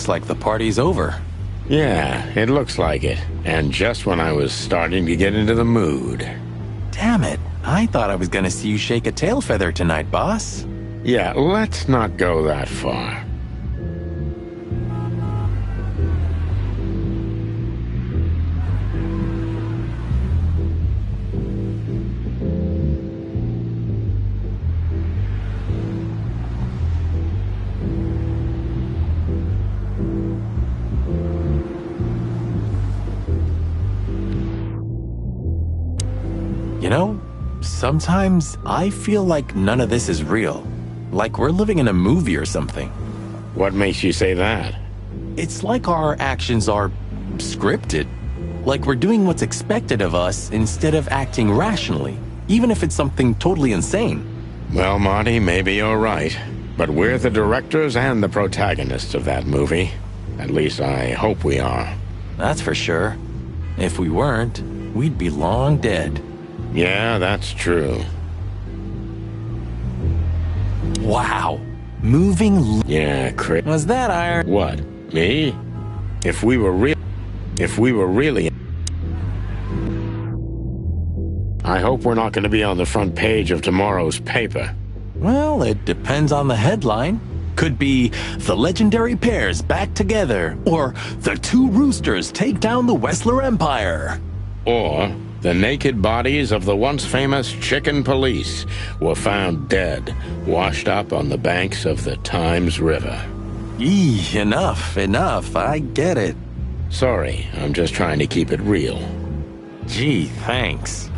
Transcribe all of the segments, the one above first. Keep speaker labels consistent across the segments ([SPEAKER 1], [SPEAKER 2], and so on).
[SPEAKER 1] looks like the party's over.
[SPEAKER 2] Yeah, it looks like it. And just when I was starting to get into the mood.
[SPEAKER 1] Damn it. I thought I was gonna see you shake a tail feather tonight, boss.
[SPEAKER 2] Yeah, let's not go that far.
[SPEAKER 1] You know, sometimes I feel like none of this is real. Like we're living in a movie or something.
[SPEAKER 2] What makes you say that?
[SPEAKER 1] It's like our actions are scripted. Like we're doing what's expected of us instead of acting rationally, even if it's something totally insane.
[SPEAKER 2] Well, Marty, maybe you're right. But we're the directors and the protagonists of that movie. At least I hope we are.
[SPEAKER 1] That's for sure. If we weren't, we'd be long dead.
[SPEAKER 2] Yeah, that's true.
[SPEAKER 1] Wow. Moving.
[SPEAKER 2] Yeah, Chris.
[SPEAKER 1] Was that iron?
[SPEAKER 2] What? Me? If we were really... I hope we're not going to be on the front page of tomorrow's paper.
[SPEAKER 1] Well, it depends on the headline. Could be The Legendary Pairs Back Together, or The Two Roosters Take Down the Wessler Empire.
[SPEAKER 2] Or the naked bodies of the once famous chicken police were found dead, washed up on the banks of the Times River.
[SPEAKER 1] Enough. I get it.
[SPEAKER 2] Sorry, I'm just trying to keep it real.
[SPEAKER 1] Gee, thanks.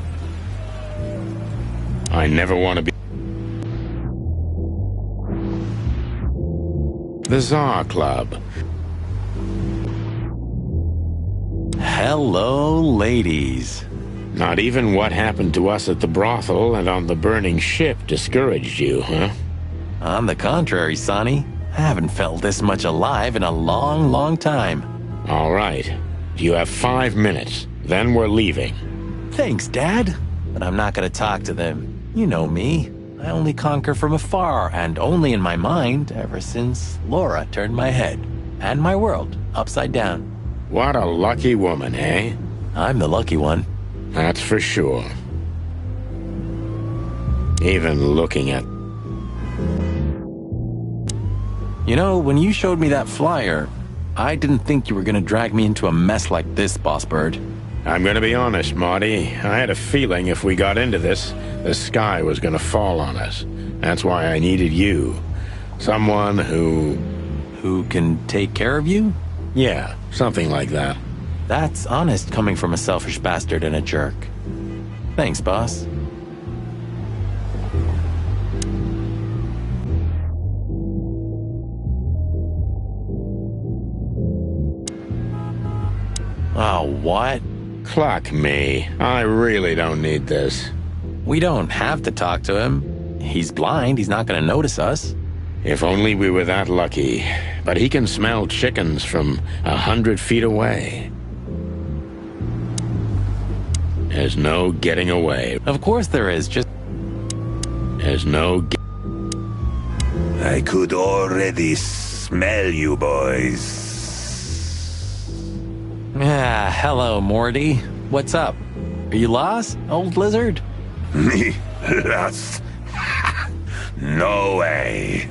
[SPEAKER 2] I never want to be... The Tsar Club.
[SPEAKER 1] Hello, ladies.
[SPEAKER 2] Not even what happened to us at the brothel and on the burning ship discouraged you, huh?
[SPEAKER 1] On the contrary, Sonny. I haven't felt this much alive in a long, long time.
[SPEAKER 2] All right. You have 5 minutes. Then we're leaving.
[SPEAKER 1] Thanks, Dad. But I'm not gonna talk to them. You know me. I only conquer from afar, and only in my mind, ever since Laura turned my head and my world upside down.
[SPEAKER 2] What a lucky woman, eh?
[SPEAKER 1] I'm the lucky one.
[SPEAKER 2] That's for sure. Even looking at...
[SPEAKER 1] You know, when you showed me that flyer, I didn't think you were gonna drag me into a mess like this, Boss Bird.
[SPEAKER 2] I'm gonna be honest, Marty. I had a feeling if we got into this, the sky was gonna fall on us. That's why I needed you. Someone who...
[SPEAKER 1] Who can take care of you?
[SPEAKER 2] Yeah, something like that.
[SPEAKER 1] That's honest coming from a selfish bastard and a jerk. Thanks, boss. Oh, what?
[SPEAKER 2] Cluck me. I really don't need this.
[SPEAKER 1] We don't have to talk to him. He's blind, he's not gonna notice us.
[SPEAKER 2] If only we were that lucky. But he can smell chickens from 100 feet away. There's no getting away.
[SPEAKER 1] Of course there is, just...
[SPEAKER 2] There's no...
[SPEAKER 3] I could already smell you boys.
[SPEAKER 1] Ah, hello, Morty. What's up? Are you lost, old lizard?
[SPEAKER 3] Me? Lost? No way.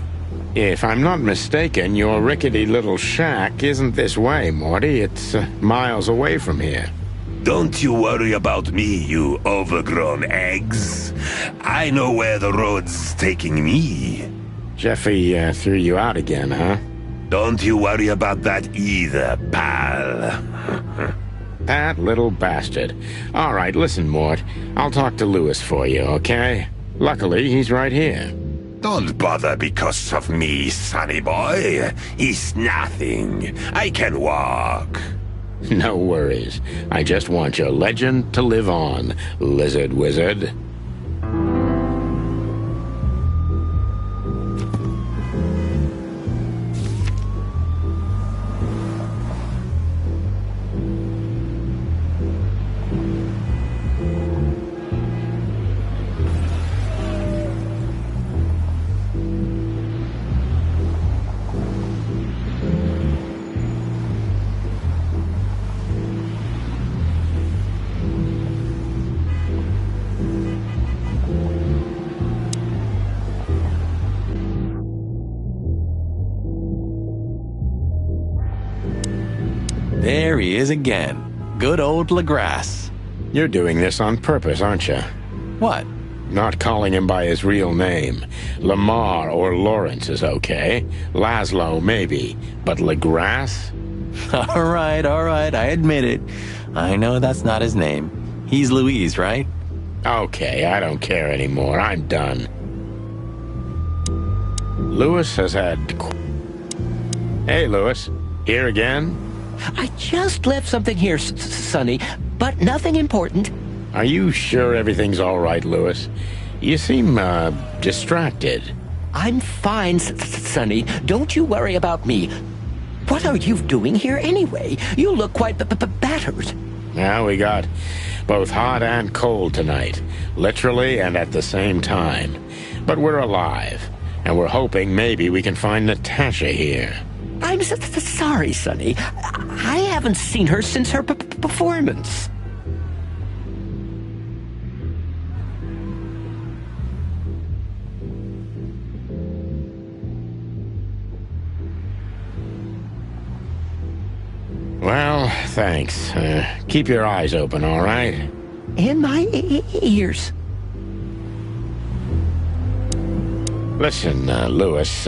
[SPEAKER 2] If I'm not mistaken, your rickety little shack isn't this way, Morty. It's miles away from here.
[SPEAKER 3] Don't you worry about me, you overgrown eggs. I know where the road's taking me.
[SPEAKER 2] Jeffy threw you out again, huh?
[SPEAKER 3] Don't you worry about that either, pal.
[SPEAKER 2] That little bastard. All right, listen, Mort. I'll talk to Lewis for you, okay? Luckily, he's right here.
[SPEAKER 3] Don't bother because of me, sonny boy. It's nothing. I can walk.
[SPEAKER 2] No worries. I just want your legend to live on, lizard wizard.
[SPEAKER 1] There he is again. Good old LaGrasse.
[SPEAKER 2] You're doing this on purpose, aren't you?
[SPEAKER 1] What?
[SPEAKER 2] Not calling him by his real name. Lamar or Lawrence is okay. Laszlo, maybe. But LaGrasse?
[SPEAKER 1] All right, I admit it. I know that's not his name. He's Louise, right?
[SPEAKER 2] Okay, I don't care anymore. I'm done. Lewis has had... Hey, Lewis. Here again?
[SPEAKER 4] I just left something here, Sonny, but nothing important.
[SPEAKER 2] Are you sure everything's all right, Lewis? You seem, distracted.
[SPEAKER 4] I'm fine, Sonny. Don't you worry about me. What are you doing here anyway? You look quite battered.
[SPEAKER 2] Now we got both hot and cold tonight, literally and at the same time. But we're alive, and we're hoping maybe we can find Natasha here.
[SPEAKER 4] I'm sorry, Sonny. I haven't seen her since her performance.
[SPEAKER 2] Well, thanks. Keep your eyes open, all right?
[SPEAKER 4] In my ears.
[SPEAKER 2] Listen, Lewis,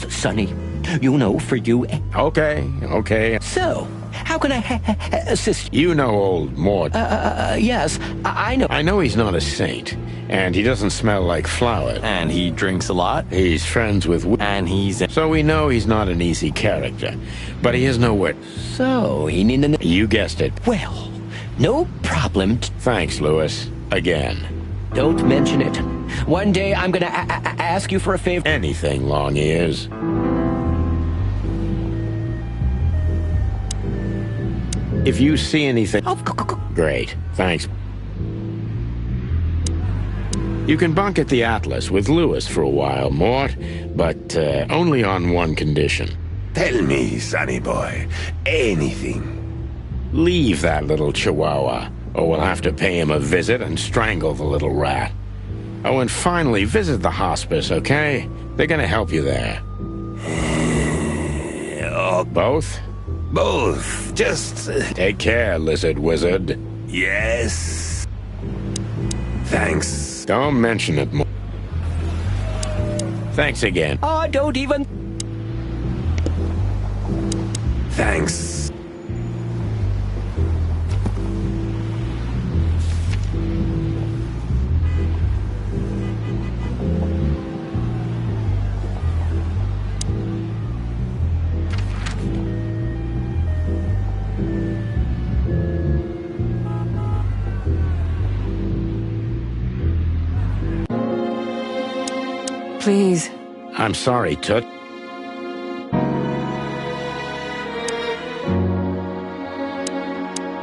[SPEAKER 4] Sonny, you know, for you...
[SPEAKER 2] Okay.
[SPEAKER 4] So, how can I assist you?
[SPEAKER 2] You know old Mort.
[SPEAKER 4] Yes, I know.
[SPEAKER 2] I know he's not a saint, and he doesn't smell like flour.
[SPEAKER 1] And he drinks a lot.
[SPEAKER 2] He's friends with...
[SPEAKER 1] And he's...
[SPEAKER 2] So we know he's not an easy character, but he is nowhere...
[SPEAKER 4] So, he need...
[SPEAKER 2] You guessed it.
[SPEAKER 4] Well, no problem.
[SPEAKER 2] Thanks, Lewis. Again.
[SPEAKER 4] Don't mention it. One day I'm gonna ask you for a favor.
[SPEAKER 2] Anything, long ears. If you see anything...
[SPEAKER 4] Oh,
[SPEAKER 2] Great. Thanks. You can bunk at the Atlas with Lewis for a while, Mort, but only on one condition.
[SPEAKER 3] Tell me, sonny boy, anything.
[SPEAKER 2] Leave that little chihuahua, or we'll have to pay him a visit and strangle the little rat. Oh, and finally, visit the hospice, okay? They're gonna help you there. Both?
[SPEAKER 3] Both. Just...
[SPEAKER 2] Take care, lizard wizard.
[SPEAKER 3] yes. Thanks.
[SPEAKER 2] Don't mention it more. Thanks again.
[SPEAKER 4] oh, don't even...
[SPEAKER 3] Thanks.
[SPEAKER 5] Please.
[SPEAKER 2] I'm sorry, Toot.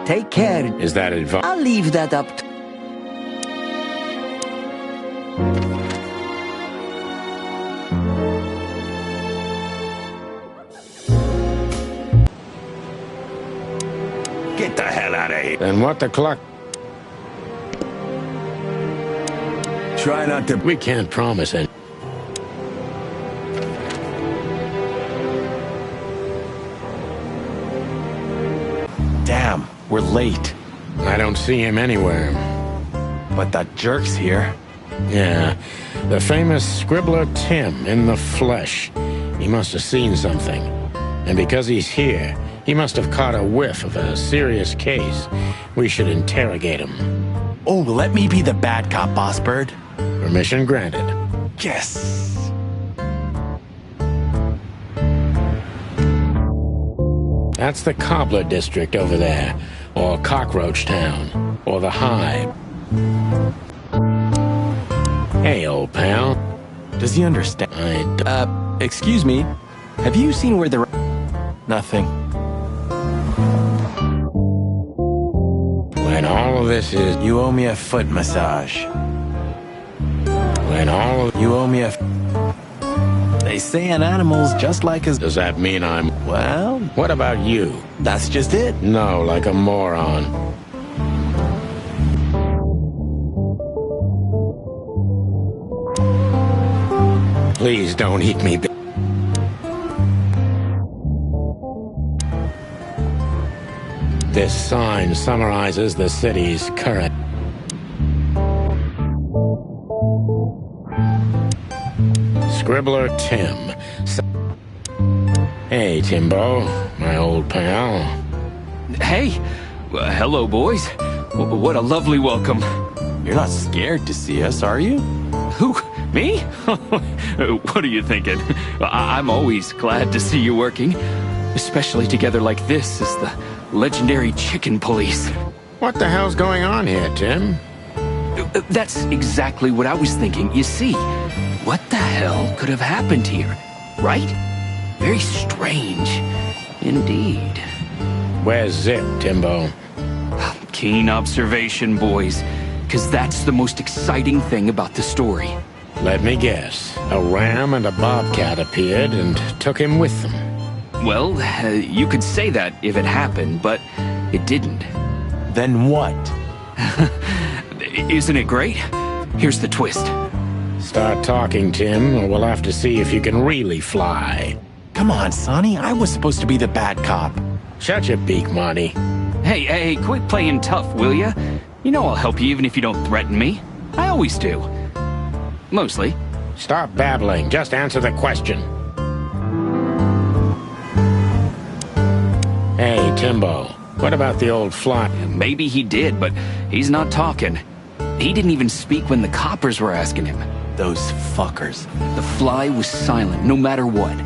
[SPEAKER 4] Take care.
[SPEAKER 2] Is that advice?
[SPEAKER 4] I'll leave that up to...
[SPEAKER 3] Get the hell out of here.
[SPEAKER 2] Then what the clock?
[SPEAKER 3] Try not to...
[SPEAKER 2] We can't promise it.
[SPEAKER 1] Damn, we're late.
[SPEAKER 2] I don't see him anywhere.
[SPEAKER 1] But that jerk's here.
[SPEAKER 2] Yeah, the famous scribbler Tim in the flesh. He must have seen something. And because he's here, he must have caught a whiff of a serious case. We should interrogate him.
[SPEAKER 1] Oh, let me be the bad cop, Boss Bird.
[SPEAKER 2] Permission granted.
[SPEAKER 1] Yes.
[SPEAKER 2] That's the Cobbler District over there, or Cockroach Town, or the Hive. Hey, old pal.
[SPEAKER 1] Does he understand? Excuse me. Have you seen where the... Nothing.
[SPEAKER 2] When all of this is...
[SPEAKER 1] You owe me a foot massage.
[SPEAKER 2] When all of...
[SPEAKER 1] You owe me a... They say an animal's just like his...
[SPEAKER 2] Does that mean I'm...
[SPEAKER 1] Well,
[SPEAKER 2] What about you?
[SPEAKER 1] that's just it.
[SPEAKER 2] No, like a moron. Please don't eat me. This sign summarizes the city's current... Scribbler Tim. Hey, Timbo, my old pal.
[SPEAKER 5] Hey! Hello, boys. What a lovely welcome.
[SPEAKER 1] You're not scared to see us, are you?
[SPEAKER 5] Who? Me? What are you thinking? I'm always glad to see you working. Especially together like this as the legendary chicken police.
[SPEAKER 2] What the hell's going on here, Tim?
[SPEAKER 5] That's exactly what I was thinking. You see, what the hell could have happened here? Right? Very strange. Indeed.
[SPEAKER 2] Where's Zip, Timbo?
[SPEAKER 5] Keen observation, boys. Because that's the most exciting thing about the story.
[SPEAKER 2] Let me guess. A ram and a bobcat appeared and took him with them.
[SPEAKER 5] Well, you could say that if it happened, but it didn't.
[SPEAKER 1] Then what?
[SPEAKER 5] Isn't it great? Here's the twist.
[SPEAKER 2] Start talking, Tim, or we'll have to see if you can really fly.
[SPEAKER 1] Come on, Sonny. I was supposed to be the bad cop.
[SPEAKER 2] Shut your beak, Marty.
[SPEAKER 5] Hey, quit playing tough, will ya? You know I'll help you even if you don't threaten me. I always do. Mostly.
[SPEAKER 2] Stop babbling. Just answer the question. Hey, Timbo. What about the old fly?
[SPEAKER 5] Maybe he did, but he's not talking. He didn't even speak when the coppers were asking him.
[SPEAKER 1] Those fuckers.
[SPEAKER 5] The fly was silent, no matter what.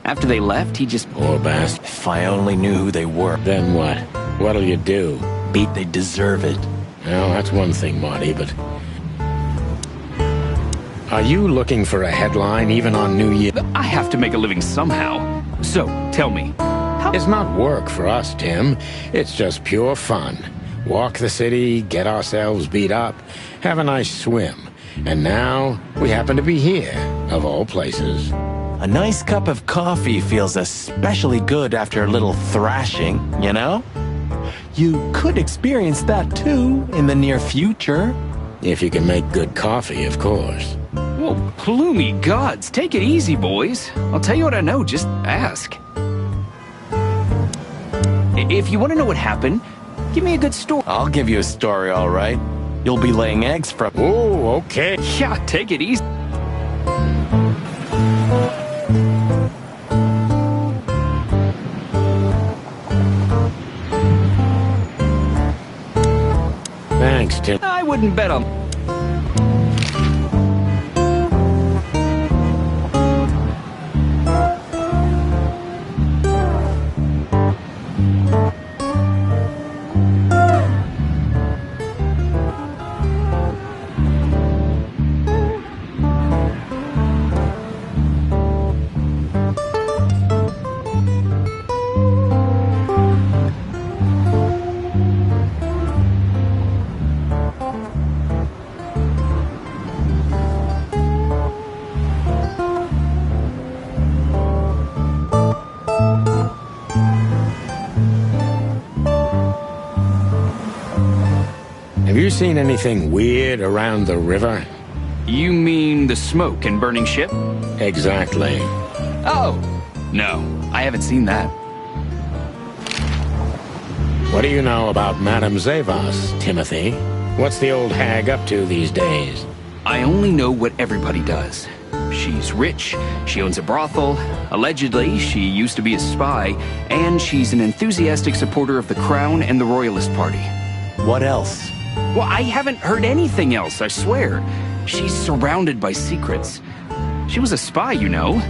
[SPEAKER 5] After they left, he just...
[SPEAKER 2] Poor bastard.
[SPEAKER 1] If I only knew who they were.
[SPEAKER 2] Then what? What'll you do?
[SPEAKER 1] Beat, they deserve it.
[SPEAKER 2] Well, that's one thing, Marty, but... Are you looking for a headline even on New Year?
[SPEAKER 5] I have to make a living somehow. So, tell me.
[SPEAKER 2] It's not work for us, Tim. It's just pure fun. Walk the city, get ourselves beat up, have a nice swim. And now, we happen to be here, of all places.
[SPEAKER 1] A nice cup of coffee feels especially good after a little thrashing, you know? You could experience that too in the near future.
[SPEAKER 2] If you can make good coffee, of course.
[SPEAKER 5] Well, ploomy gods, take it easy, boys. I'll tell you what I know, just ask. If you want to know what happened, give me a good story.
[SPEAKER 1] I'll give you a story, all right. You'll be laying eggs from...
[SPEAKER 2] Oh, okay.
[SPEAKER 5] Yeah, take it easy.
[SPEAKER 2] Thanks, Tim.
[SPEAKER 5] I wouldn't bet on...
[SPEAKER 2] Have you seen anything weird around the river?
[SPEAKER 5] You mean the smoke and burning ship?
[SPEAKER 2] Exactly.
[SPEAKER 5] Oh, no, I haven't seen that.
[SPEAKER 2] What do you know about Madame Zavas, Timothy? What's the old hag up to these days?
[SPEAKER 5] I only know what everybody does. She's rich, she owns a brothel, allegedly she used to be a spy, and she's an enthusiastic supporter of the Crown and the Royalist Party.
[SPEAKER 1] What else?
[SPEAKER 5] Well, I haven't heard anything else, I swear. She's surrounded by secrets. She was a spy, you know.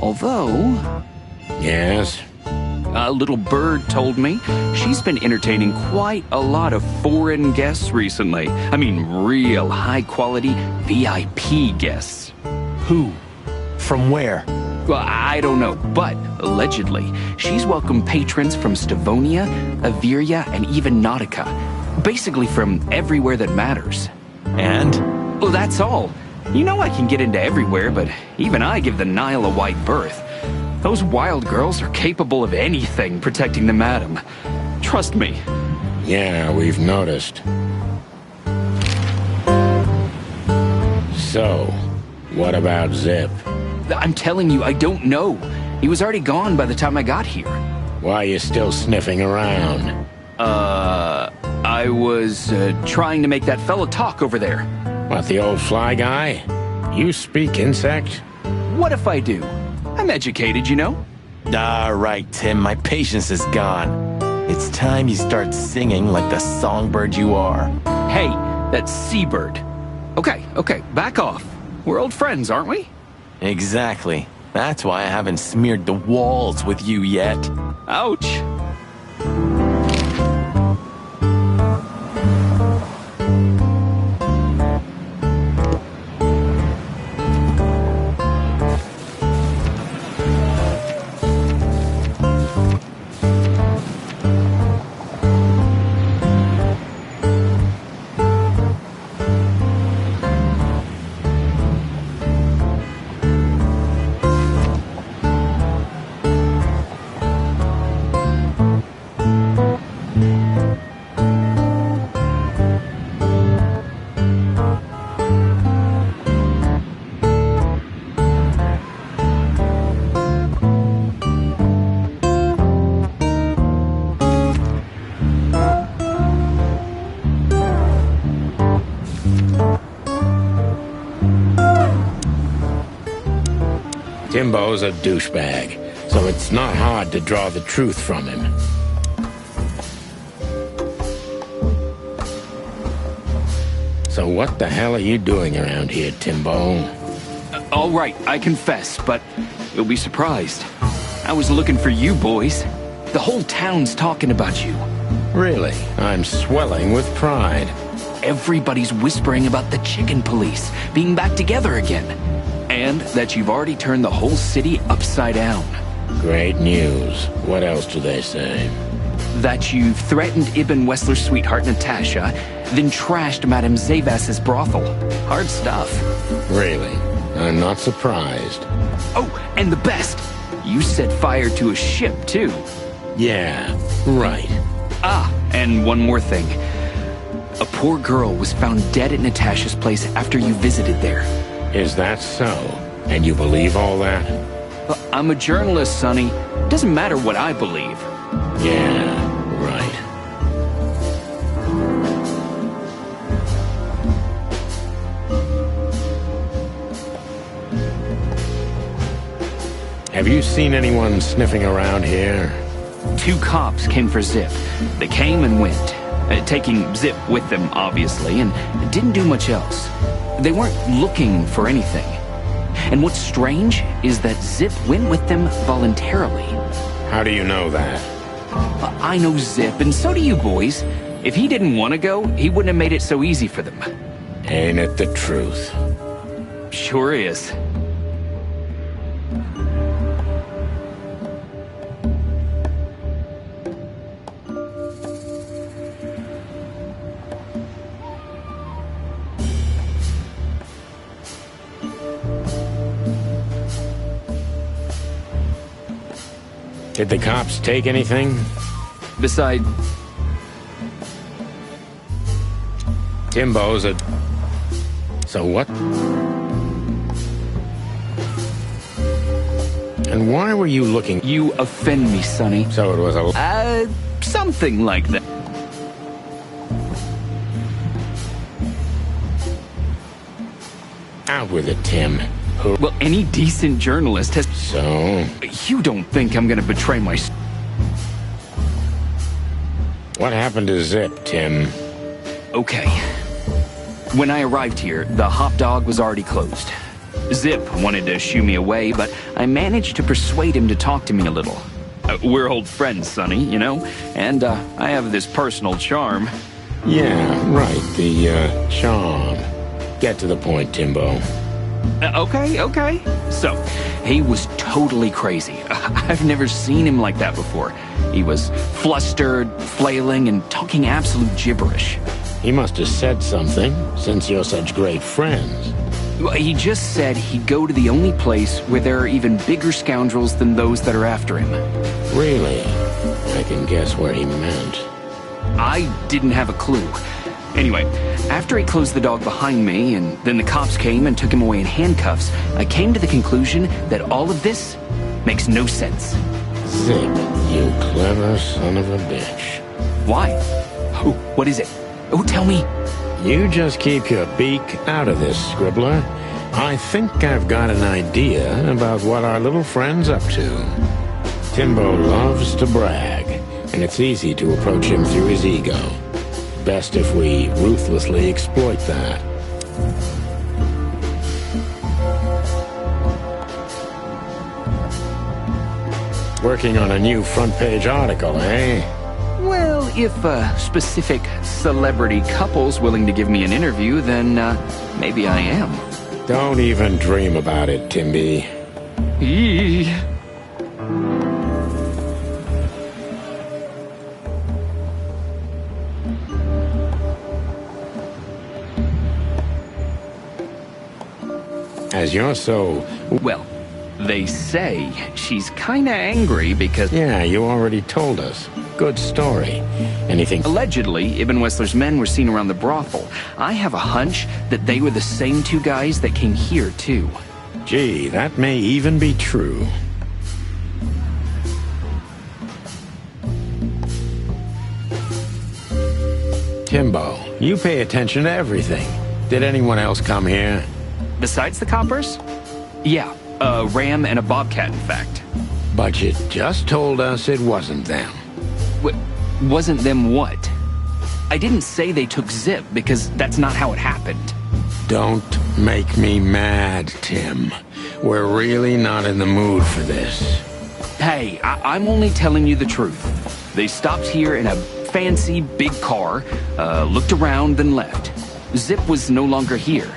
[SPEAKER 5] Although...
[SPEAKER 2] Yes?
[SPEAKER 5] A little bird told me she's been entertaining quite a lot of foreign guests recently. I mean, real high-quality VIP guests.
[SPEAKER 1] Who? From where?
[SPEAKER 5] Well, I don't know, but allegedly, she's welcomed patrons from Stavonia, Averia, and even Nautica. Basically from everywhere that matters.
[SPEAKER 1] And?
[SPEAKER 5] Well, that's all. You know I can get into everywhere, but even I give the Nile a wide berth. Those wild girls are capable of anything protecting the madam. Trust me.
[SPEAKER 2] Yeah, we've noticed. So, what about Zip?
[SPEAKER 5] I'm telling you, I don't know. He was already gone by the time I got here.
[SPEAKER 2] Why are you still sniffing around?
[SPEAKER 5] I was, trying to make that fellow talk over there.
[SPEAKER 2] What, the old fly guy? You speak insect?
[SPEAKER 5] What if I do? I'm educated, you know?
[SPEAKER 1] All right, Tim, my patience is gone. It's time you start singing like the songbird you are.
[SPEAKER 5] Hey, that's Seabird. Okay, back off. We're old friends, aren't we?
[SPEAKER 1] Exactly. That's why I haven't smeared the walls with you yet.
[SPEAKER 5] Ouch.
[SPEAKER 2] Timbo's a douchebag, so it's not hard to draw the truth from him. So what the hell are you doing around here, Timbo?
[SPEAKER 5] All right, I confess, but you'll be surprised. I was looking for you boys. The whole town's talking about you.
[SPEAKER 2] Really? I'm swelling with pride.
[SPEAKER 5] Everybody's whispering about the chicken police being back together again. And that you've already turned the whole city upside down.
[SPEAKER 2] Great news. What else do they say?
[SPEAKER 5] That you've threatened Ibn Wessler's sweetheart Natasha, then trashed Madame Zavas's brothel. Hard stuff.
[SPEAKER 2] Really? I'm not surprised.
[SPEAKER 5] Oh, and the best! You set fire to a ship, too.
[SPEAKER 2] Yeah, right.
[SPEAKER 5] Ah, and one more thing. A poor girl was found dead at Natasha's place after you visited there.
[SPEAKER 2] Is that so? And you believe all that?
[SPEAKER 5] I'm a journalist, Sonny. Doesn't matter what I believe.
[SPEAKER 2] Yeah, right. Have you seen anyone sniffing around here?
[SPEAKER 5] 2 cops came for Zip. They came and went, taking Zip with them, obviously, and didn't do much else. They weren't looking for anything. And what's strange is that Zip went with them voluntarily.
[SPEAKER 2] How do you know that?
[SPEAKER 5] I know Zip, and so do you boys. If he didn't want to go, he wouldn't have made it so easy for them.
[SPEAKER 2] Ain't it the truth?
[SPEAKER 5] Sure is.
[SPEAKER 2] Did the cops take anything?
[SPEAKER 5] Besides,
[SPEAKER 2] Timbo's a... So what? And why were you looking...
[SPEAKER 5] you offend me, Sonny.
[SPEAKER 2] So it was a...
[SPEAKER 5] Something like that.
[SPEAKER 2] Out with it, Tim.
[SPEAKER 5] Well, any decent journalist has...
[SPEAKER 2] So?
[SPEAKER 5] You don't think I'm gonna betray my...
[SPEAKER 2] What happened to Zip, Tim?
[SPEAKER 5] Okay. When I arrived here, the hop dog was already closed. Zip wanted to shoo me away, but I managed to persuade him to talk to me a little. We're old friends, Sonny, you know? And, I have this personal charm.
[SPEAKER 2] Yeah, right, the, charm. Get to the point, Timbo.
[SPEAKER 5] Okay. So, he was totally crazy. I've never seen him like that before. He was flustered, flailing, and talking absolute gibberish.
[SPEAKER 2] He must have said something, since you're such great friends.
[SPEAKER 5] He just said he'd go to the only place where there are even bigger scoundrels than those that are after him.
[SPEAKER 2] Really? I can guess where he meant.
[SPEAKER 5] I didn't have a clue. Anyway, after he closed the dog behind me, and then the cops came and took him away in handcuffs, I came to the conclusion that all of this makes no sense.
[SPEAKER 2] Zip. You clever son of a bitch.
[SPEAKER 5] Why? Oh, what is it? Oh, tell me.
[SPEAKER 2] You just keep your beak out of this, Scribbler. I think I've got an idea about what our little friend's up to. Timbo loves to brag, and it's easy to approach him through his ego. Best if we ruthlessly exploit that. Working on a new front-page article, eh?
[SPEAKER 5] Well, if specific celebrity couple's willing to give me an interview, then maybe I am.
[SPEAKER 2] Don't even dream about it, Timby.
[SPEAKER 5] Eee.
[SPEAKER 2] As you're so...
[SPEAKER 5] Well, they say she's kinda angry because...
[SPEAKER 2] Yeah, you already told us. Good story. Anything...
[SPEAKER 5] Allegedly, Ibn Wessler's men were seen around the brothel. I have a hunch that they were the same two guys that came here, too.
[SPEAKER 2] Gee, that may even be true. Timbo, you pay attention to everything. Did anyone else come here?
[SPEAKER 5] Besides the coppers? Yeah, a ram and a bobcat, in fact.
[SPEAKER 2] But you just told us it wasn't them.
[SPEAKER 5] Wasn't them what? I didn't say they took Zip, because that's not how it happened.
[SPEAKER 2] Don't make me mad, Tim. We're really not in the mood for this.
[SPEAKER 5] Hey, I'm only telling you the truth. They stopped here in a fancy, big car, looked around, then left. Zip was no longer here.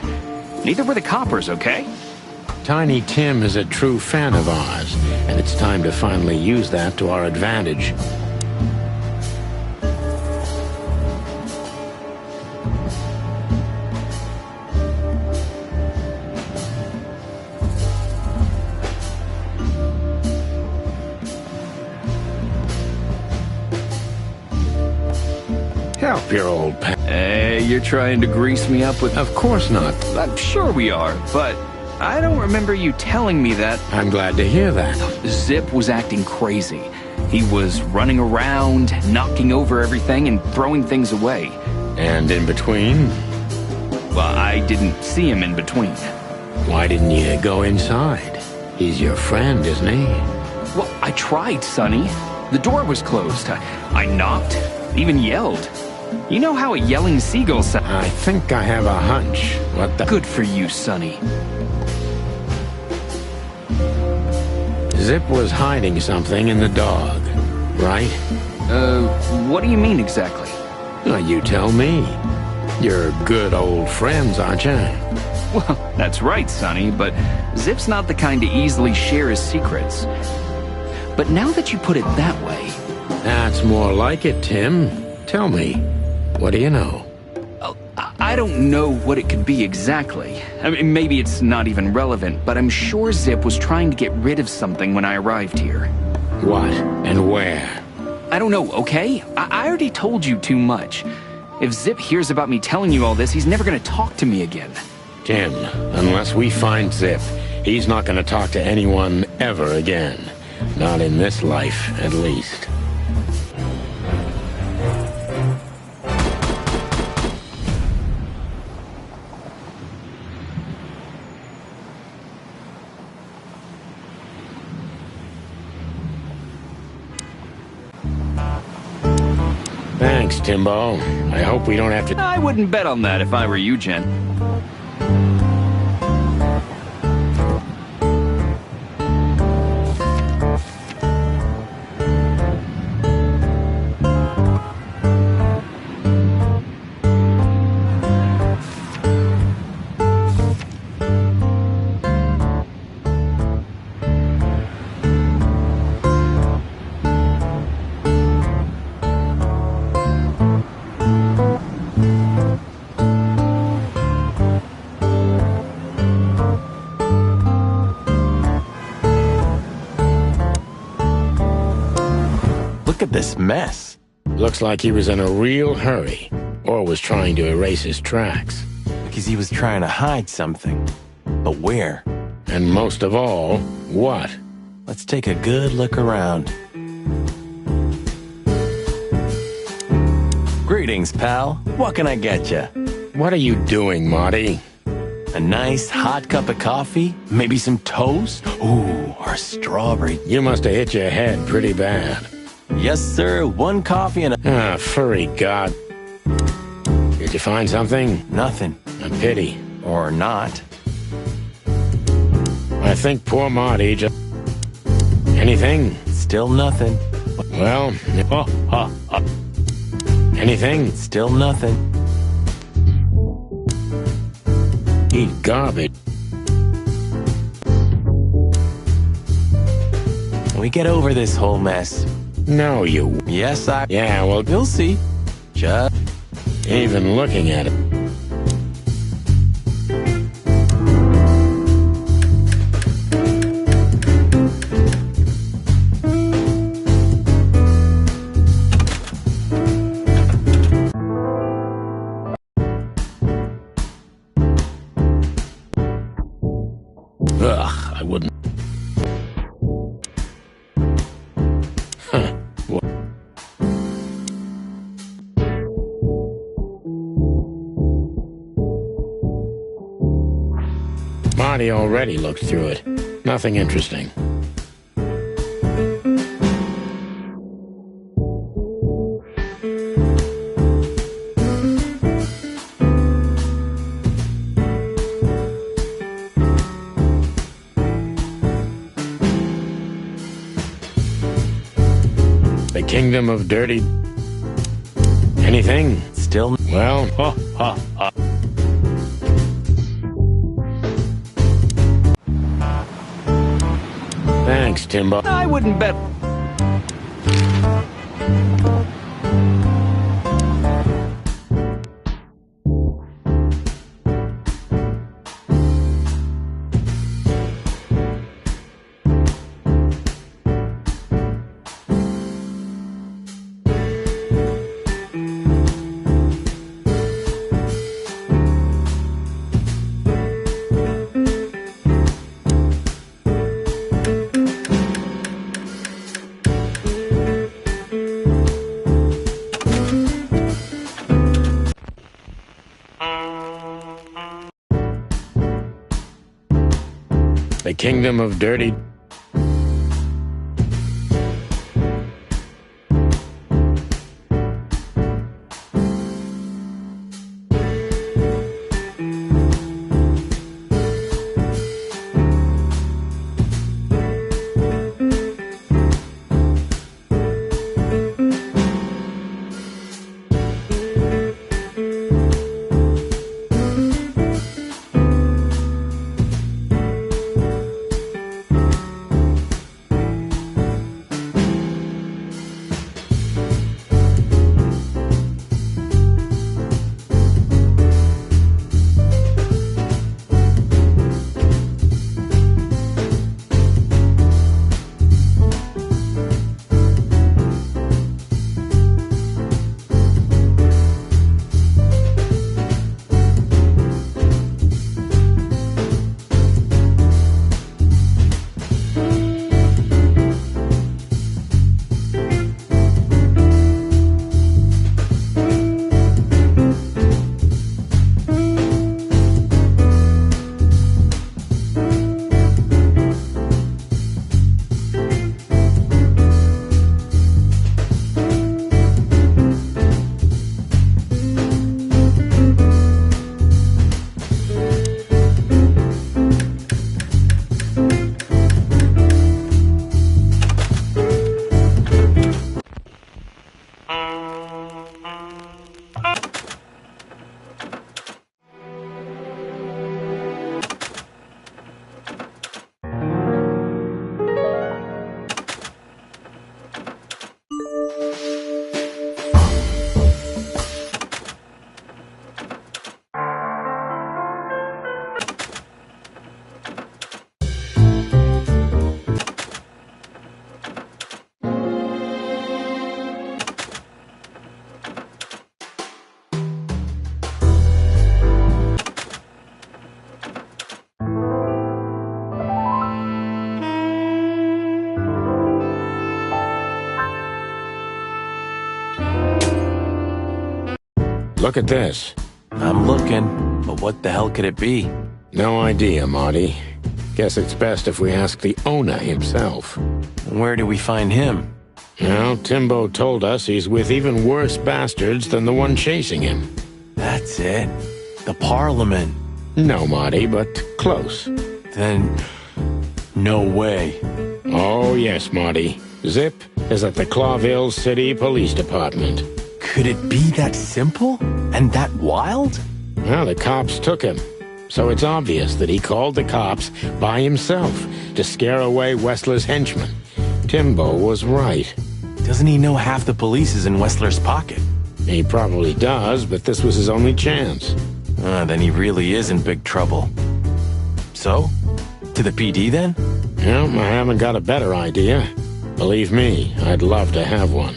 [SPEAKER 5] Neither were the coppers, okay?
[SPEAKER 2] Tiny Tim is a true fan of ours, and it's time to finally use that to our advantage. Help your old pal.
[SPEAKER 5] Hey, you're trying to grease me up with...
[SPEAKER 2] Of course not.
[SPEAKER 5] I'm sure we are, but I don't remember you telling me that.
[SPEAKER 2] I'm glad to hear that.
[SPEAKER 5] Zip was acting crazy. He was running around, knocking over everything and throwing things away.
[SPEAKER 2] And in between?
[SPEAKER 5] Well, I didn't see him in between.
[SPEAKER 2] Why didn't you go inside? He's your friend, isn't he?
[SPEAKER 5] Well, I tried, Sonny. The door was closed. I knocked, even yelled. You know how a yelling seagull sounds.
[SPEAKER 2] I think I have a hunch. What the...
[SPEAKER 5] Good for you, Sonny.
[SPEAKER 2] Zip was hiding something in the dog, right?
[SPEAKER 5] What do you mean exactly?
[SPEAKER 2] Well, you tell me. You're good old friends, aren't you?
[SPEAKER 5] Well, that's right, Sonny, but Zip's not the kind to easily share his secrets. But now that you put it that way...
[SPEAKER 2] That's more like it, Tim. Tell me, what do you know?
[SPEAKER 5] I don't know what it could be exactly. I mean, maybe it's not even relevant, but I'm sure Zip was trying to get rid of something when I arrived here.
[SPEAKER 2] What and where?
[SPEAKER 5] I don't know, okay? I already told you too much. If Zip hears about me telling you all this, he's never gonna talk to me again.
[SPEAKER 2] Tim, unless we find Zip, he's not gonna talk to anyone ever again. Not in this life, at least. Thanks, Timbo. I hope we don't have to...
[SPEAKER 5] I wouldn't bet on that if I were you, Jen.
[SPEAKER 1] Look at this mess.
[SPEAKER 2] Looks like he was in a real hurry, or was trying to erase his tracks.
[SPEAKER 1] Because he was trying to hide something. But where?
[SPEAKER 2] And most of all, what?
[SPEAKER 1] Let's take a good look around. Greetings, pal. What can I get you?
[SPEAKER 2] What are you doing, Marty?
[SPEAKER 1] A nice hot cup of coffee? Maybe some toast? Ooh, or strawberry.
[SPEAKER 2] You must have hit your head pretty bad.
[SPEAKER 1] Yes, sir. One coffee and a...
[SPEAKER 2] Ah, furry god. Did you find something?
[SPEAKER 1] Nothing.
[SPEAKER 2] A pity.
[SPEAKER 1] Or not.
[SPEAKER 2] I think poor Marty just... Anything?
[SPEAKER 1] Still nothing.
[SPEAKER 2] Well, anything?
[SPEAKER 1] Still nothing.
[SPEAKER 2] Eat garbage.
[SPEAKER 1] Can we get over this whole mess?
[SPEAKER 2] No, you...
[SPEAKER 1] Yes, I...
[SPEAKER 2] Yeah, well,
[SPEAKER 1] You'll see. Just...
[SPEAKER 2] even looking at it. Ugh, I wouldn't. Huh. Marty already looked through it. Nothing interesting. The kingdom of dirty... Anything?
[SPEAKER 1] Still...
[SPEAKER 2] Well, thanks, Timbo.
[SPEAKER 5] I wouldn't bet.
[SPEAKER 2] The kingdom of dirty... Look at this.
[SPEAKER 1] I'm looking, but what the hell could it be?
[SPEAKER 2] No idea, Marty. Guess it's best if we ask the owner himself.
[SPEAKER 1] Where do we find him?
[SPEAKER 2] Well, Timbo told us he's with even worse bastards than the one chasing him.
[SPEAKER 1] That's it. The Parliament.
[SPEAKER 2] No, Marty, but close.
[SPEAKER 1] Then, no way.
[SPEAKER 2] Oh, yes, Marty. Zip is at the Clawville City Police Department.
[SPEAKER 1] Could it be that simple? And that wild?
[SPEAKER 2] Well, the cops took him. So it's obvious that he called the cops by himself to scare away Wessler's henchmen. Timbo was right.
[SPEAKER 1] Doesn't he know half the police is in Wessler's pocket?
[SPEAKER 2] He probably does, but this was his only chance.
[SPEAKER 1] Then he really is in big trouble. So? To the PD then?
[SPEAKER 2] Well, I haven't got a better idea. Believe me, I'd love to have one.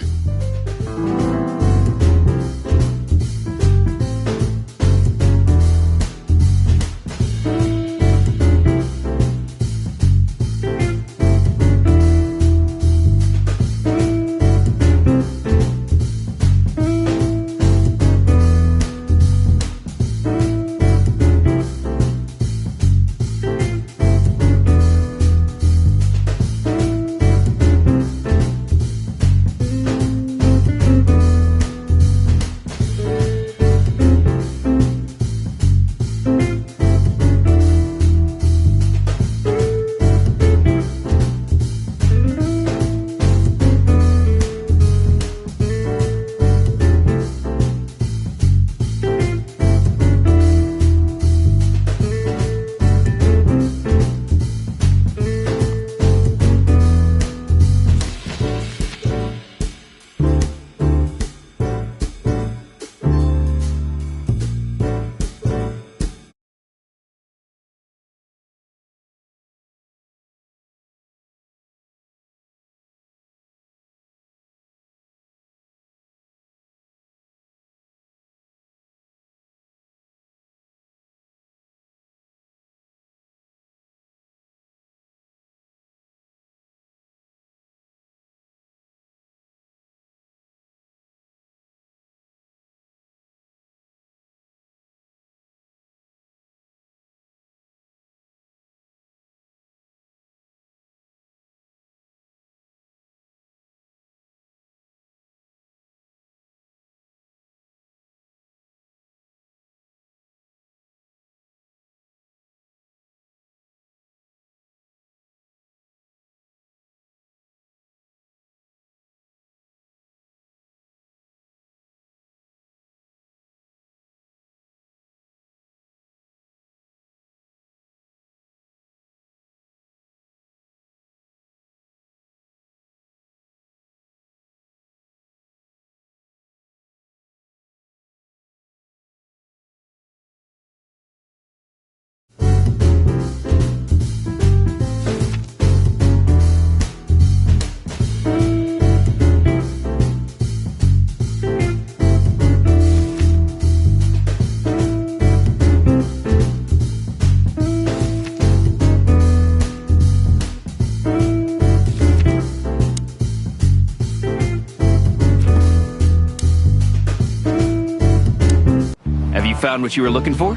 [SPEAKER 5] Found what you were looking for?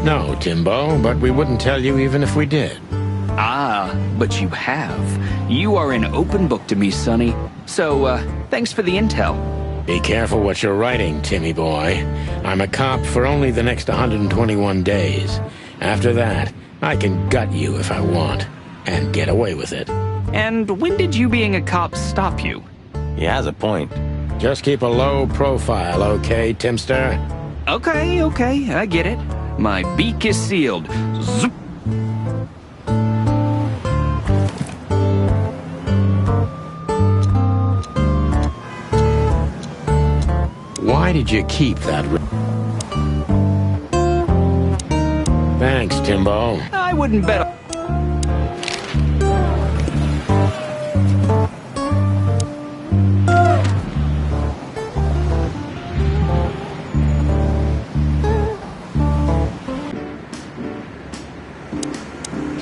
[SPEAKER 2] No, Timbo, but we wouldn't tell you even if we did.
[SPEAKER 5] Ah, but you have. You are an open book to me, Sonny. So, thanks for the intel.
[SPEAKER 2] Be careful what you're writing, Timmy boy. I'm a cop for only the next 121 days. After that, I can gut you if I want, and get away with it.
[SPEAKER 5] And when did you being a cop stop you?
[SPEAKER 1] He has a point.
[SPEAKER 2] Just keep a low profile, okay, Timster?
[SPEAKER 5] Okay, I get it. My beak is sealed. Zoop.
[SPEAKER 2] Why did you keep that? Thanks, Timbo.
[SPEAKER 5] I wouldn't bet.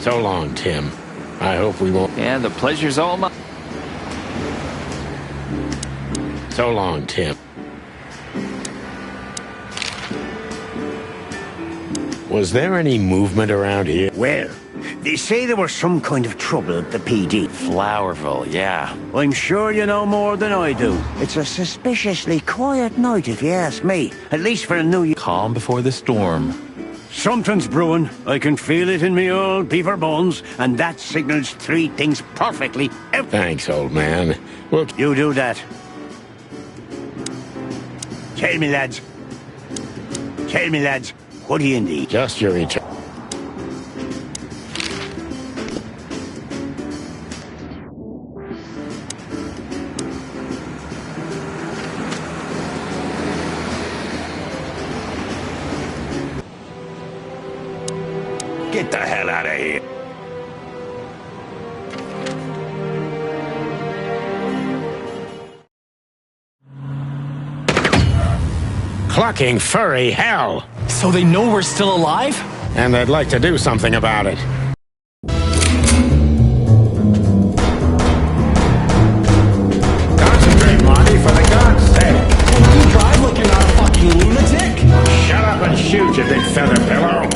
[SPEAKER 2] So long, Tim. I hope we won't...
[SPEAKER 5] Yeah, the pleasure's all mine.
[SPEAKER 2] So long, Tim. Was there any movement around here?
[SPEAKER 6] Well, they say there was some kind of trouble at the PD.
[SPEAKER 1] Flowerville, yeah.
[SPEAKER 6] I'm sure you know more than I do. It's a suspiciously quiet night, if you ask me. At least for a New Year.
[SPEAKER 1] Calm before the storm.
[SPEAKER 6] Something's brewing. I can feel it in me old beaver bones, and that signals three things perfectly.
[SPEAKER 2] Thanks, old man. Well,
[SPEAKER 6] You do that. Tell me, lads. Tell me, lads. What do you need?
[SPEAKER 2] just your return.
[SPEAKER 3] Get the hell out of here.
[SPEAKER 2] Clucking furry hell!
[SPEAKER 1] So they know we're still alive?
[SPEAKER 2] And they'd like to do something about it. Concentrate, Monty, for the God's sake!
[SPEAKER 1] You drive like you're not a fucking lunatic?
[SPEAKER 2] Shut up and shoot, you big feather pillow!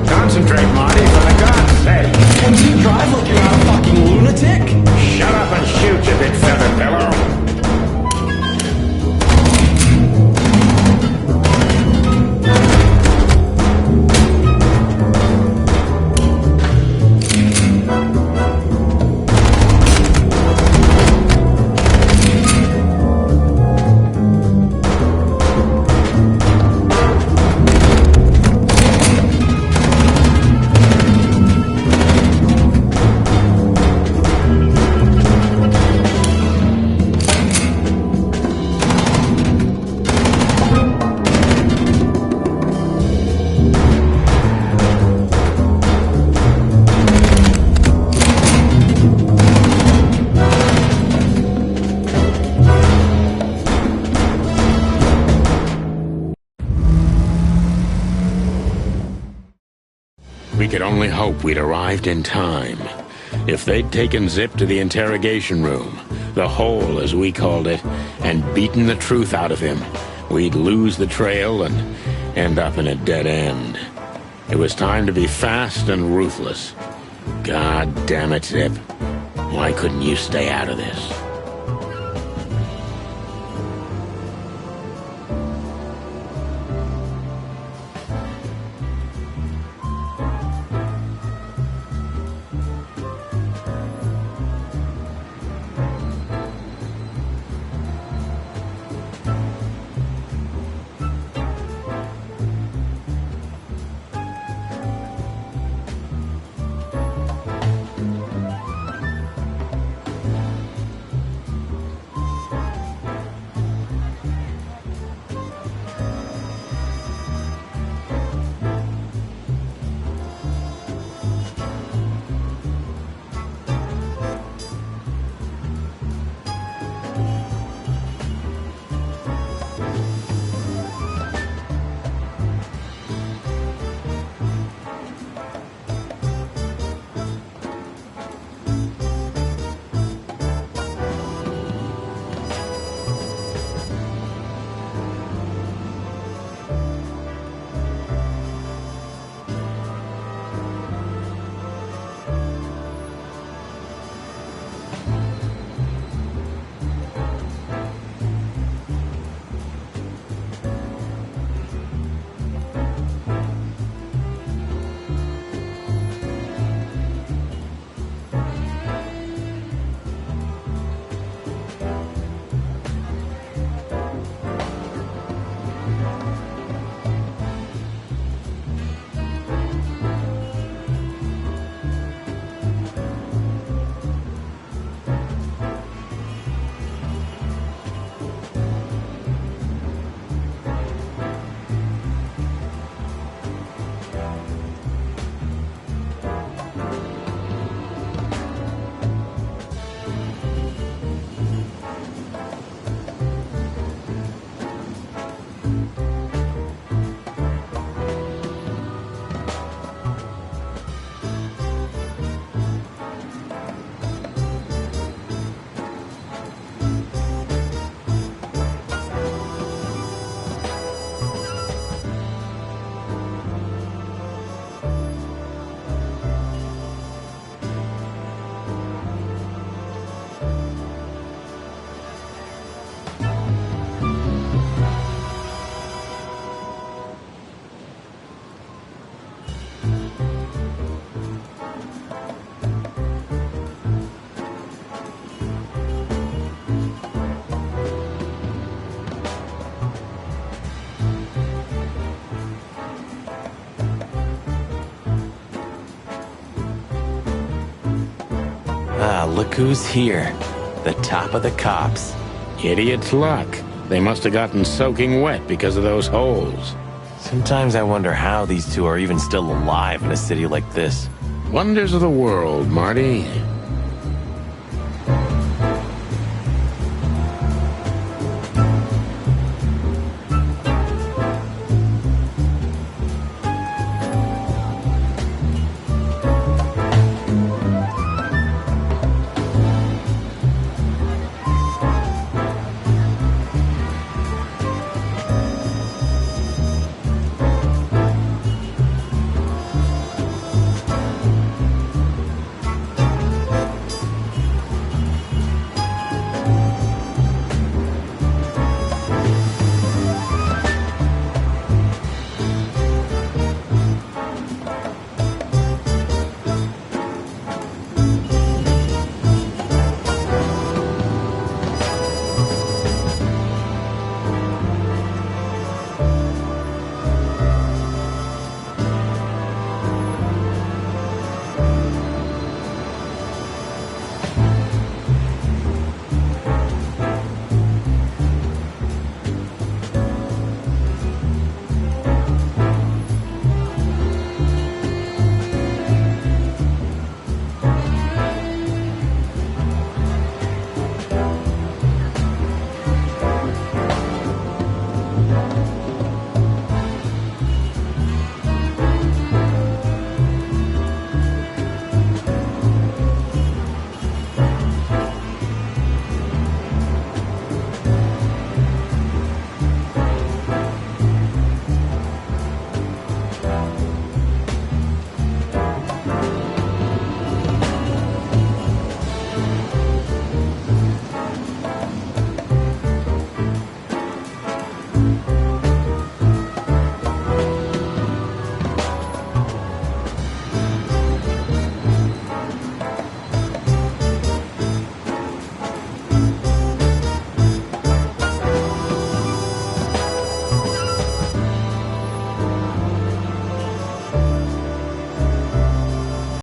[SPEAKER 2] Concentrate, Monty, for the God's sake!
[SPEAKER 1] And you drive like you're not a fucking lunatic?
[SPEAKER 2] Shut up and shoot, you big feather pillow! We could only hope we'd arrived in time. If they'd taken Zip to the interrogation room, the hole as we called it, and beaten the truth out of him, we'd lose the trail and end up in a dead end. It was time to be fast and ruthless. God damn it, Zip. Why couldn't you stay out of this?
[SPEAKER 1] look who's here. The top of the cops.
[SPEAKER 2] Idiot's luck. They must have gotten soaking wet because of those holes.
[SPEAKER 1] Sometimes I wonder how these two are even still alive in a city like this.
[SPEAKER 2] Wonders of the world, Marty.